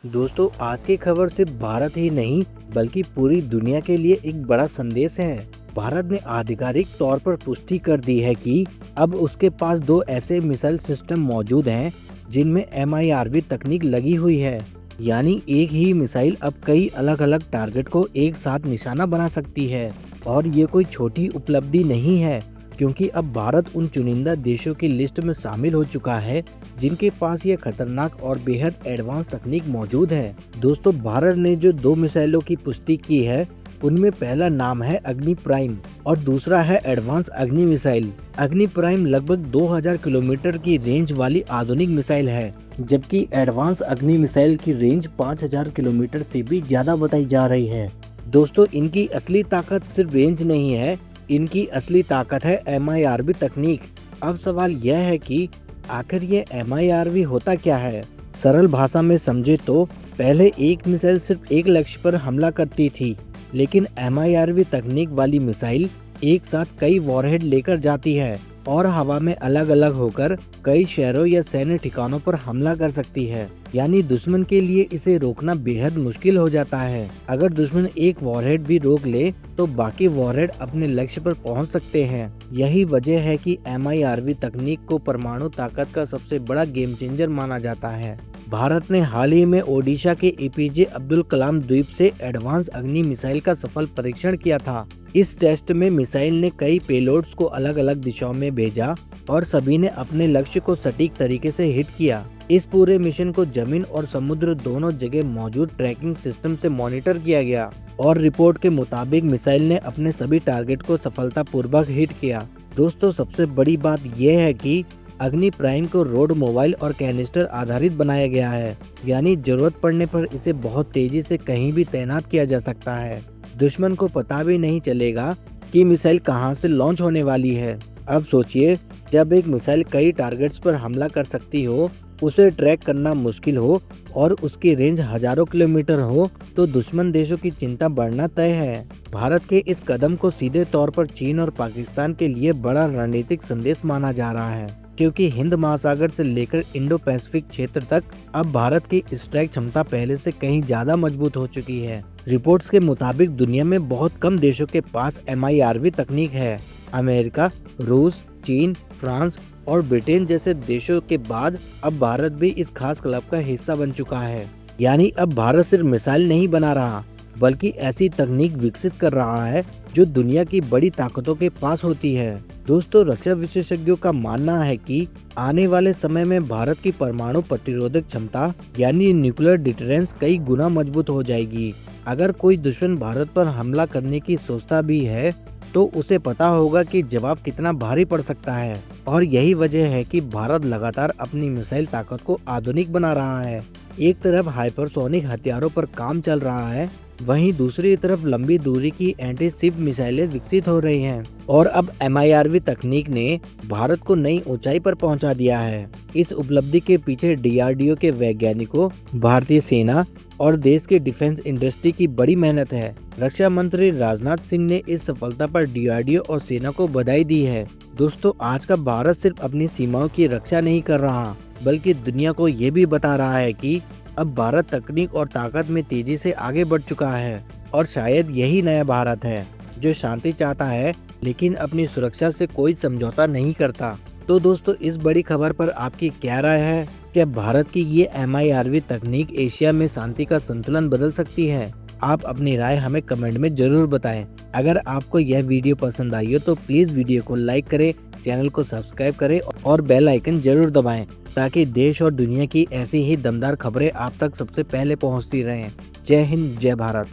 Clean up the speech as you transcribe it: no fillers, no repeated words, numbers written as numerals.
दोस्तों, आज की खबर सिर्फ भारत ही नहीं बल्कि पूरी दुनिया के लिए एक बड़ा संदेश है। भारत ने आधिकारिक तौर पर पुष्टि कर दी है कि अब उसके पास दो ऐसे मिसाइल सिस्टम मौजूद हैं जिनमें MIRV तकनीक लगी हुई है। यानी एक ही मिसाइल अब कई अलग अलग टारगेट को एक साथ निशाना बना सकती है। और ये कोई छोटी उपलब्धि नहीं है, क्योंकि अब भारत उन चुनिंदा देशों की लिस्ट में शामिल हो चुका है जिनके पास ये खतरनाक और बेहद एडवांस तकनीक मौजूद है। दोस्तों, भारत ने जो दो मिसाइलों की पुष्टि की है उनमें पहला नाम है अग्नि प्राइम और दूसरा है एडवांस अग्नि मिसाइल। अग्नि प्राइम लगभग 2000 किलोमीटर की रेंज वाली आधुनिक मिसाइल है, जबकि एडवांस अग्नि मिसाइल की रेंज 5000 किलोमीटर से भी ज्यादा बताई जा रही है। दोस्तों, इनकी असली ताकत सिर्फ रेंज नहीं है, इनकी असली ताकत है MIRV तकनीक। अब सवाल यह है कि आखिर ये MIRV होता क्या है। सरल भाषा में समझे तो पहले एक मिसाइल सिर्फ एक लक्ष्य पर हमला करती थी, लेकिन MIRV तकनीक वाली मिसाइल एक साथ कई वॉरहेड लेकर जाती है और हवा में अलग अलग होकर कई शहरों या सैन्य ठिकानों पर हमला कर सकती है। यानी दुश्मन के लिए इसे रोकना बेहद मुश्किल हो जाता है। अगर दुश्मन एक वॉरहेड भी रोक ले तो बाकी वॉरहेड अपने लक्ष्य पर पहुंच सकते हैं। यही वजह है कि MIRV तकनीक को परमाणु ताकत का सबसे बड़ा गेम चेंजर माना जाता है। भारत ने हाल ही में ओडिशा के APJ अब्दुल कलाम द्वीप से एडवांस अग्नि मिसाइल का सफल परीक्षण किया था। इस टेस्ट में मिसाइल ने कई पेलोड्स को अलग अलग दिशाओं में भेजा और सभी ने अपने लक्ष्य को सटीक तरीके से हिट किया। इस पूरे मिशन को जमीन और समुद्र दोनों जगह मौजूद ट्रैकिंग सिस्टम से मॉनिटर किया गया और रिपोर्ट के मुताबिक मिसाइल ने अपने सभी टारगेट को सफलतापूर्वक हिट किया। दोस्तों, सबसे बड़ी बात यह है कि अग्नि प्राइम को रोड मोबाइल और कैनिस्टर आधारित बनाया गया है, यानी जरूरत पड़ने पर इसे बहुत तेजी से कहीं भी तैनात किया जा सकता है। दुश्मन को पता भी नहीं चलेगा कि मिसाइल कहां से लॉन्च होने वाली है। अब सोचिए, जब एक मिसाइल कई टारगेट्स पर हमला कर सकती हो, उसे ट्रैक करना मुश्किल हो और उसकी रेंज हजारों किलोमीटर हो, तो दुश्मन देशों की चिंता बढ़ना तय है। भारत के इस कदम को सीधे तौर पर चीन और पाकिस्तान के लिए बड़ा रणनीतिक संदेश माना जा रहा है, क्योंकि हिंद महासागर से लेकर इंडो पैसिफिक क्षेत्र तक अब भारत की स्ट्राइक क्षमता पहले से कहीं ज्यादा मजबूत हो चुकी है। रिपोर्ट्स के मुताबिक दुनिया में बहुत कम देशों के पास MIRV तकनीक है। अमेरिका, रूस, चीन, फ्रांस और ब्रिटेन जैसे देशों के बाद अब भारत भी इस खास क्लब का हिस्सा बन चुका है। यानी अब भारत सिर्फ मिसाइल नहीं बना रहा, बल्कि ऐसी तकनीक विकसित कर रहा है जो दुनिया की बड़ी ताकतों के पास होती है। दोस्तों, रक्षा विशेषज्ञों का मानना है कि आने वाले समय में भारत की परमाणु प्रतिरोधक क्षमता यानी न्यूक्लियर डिटरेंस कई गुना मजबूत हो जाएगी। अगर कोई दुश्मन भारत पर हमला करने की सोचता भी है तो उसे पता होगा कि जवाब कितना भारी पड़ सकता है। और यही वजह है कि भारत लगातार अपनी मिसाइल ताकत को आधुनिक बना रहा है। एक तरफ हाइपरसोनिक हथियारों पर काम चल रहा है, वहीं दूसरी तरफ लंबी दूरी की एंटी शिप मिसाइलें विकसित हो रही हैं। और अब MIRV तकनीक ने भारत को नई ऊंचाई पर पहुंचा दिया है। इस उपलब्धि के पीछे DRDO के वैज्ञानिकों, भारतीय सेना और देश के डिफेंस इंडस्ट्री की बड़ी मेहनत है। रक्षा मंत्री राजनाथ सिंह ने इस सफलता पर DRDO और सेना को बधाई दी है। दोस्तों, आज का भारत सिर्फ अपनी सीमाओं की रक्षा नहीं कर रहा, बल्कि दुनिया को ये भी बता रहा है कि अब भारत तकनीक और ताकत में तेजी से आगे बढ़ चुका है। और शायद यही नया भारत है जो शांति चाहता है लेकिन अपनी सुरक्षा से कोई समझौता नहीं करता। तो दोस्तों, इस बड़ी खबर पर आपकी क्या राय है? क्या भारत की ये MIRV तकनीक एशिया में शांति का संतुलन बदल सकती है? आप अपनी राय हमें कमेंट में जरूर बताएं। अगर आपको यह वीडियो पसंद आई हो तो प्लीज वीडियो को लाइक करें, चैनल को सब्सक्राइब करें और बेल आइकन जरूर दबाएं, ताकि देश और दुनिया की ऐसी ही दमदार खबरें आप तक सबसे पहले पहुंचती रहें। जय हिंद, जय भारत।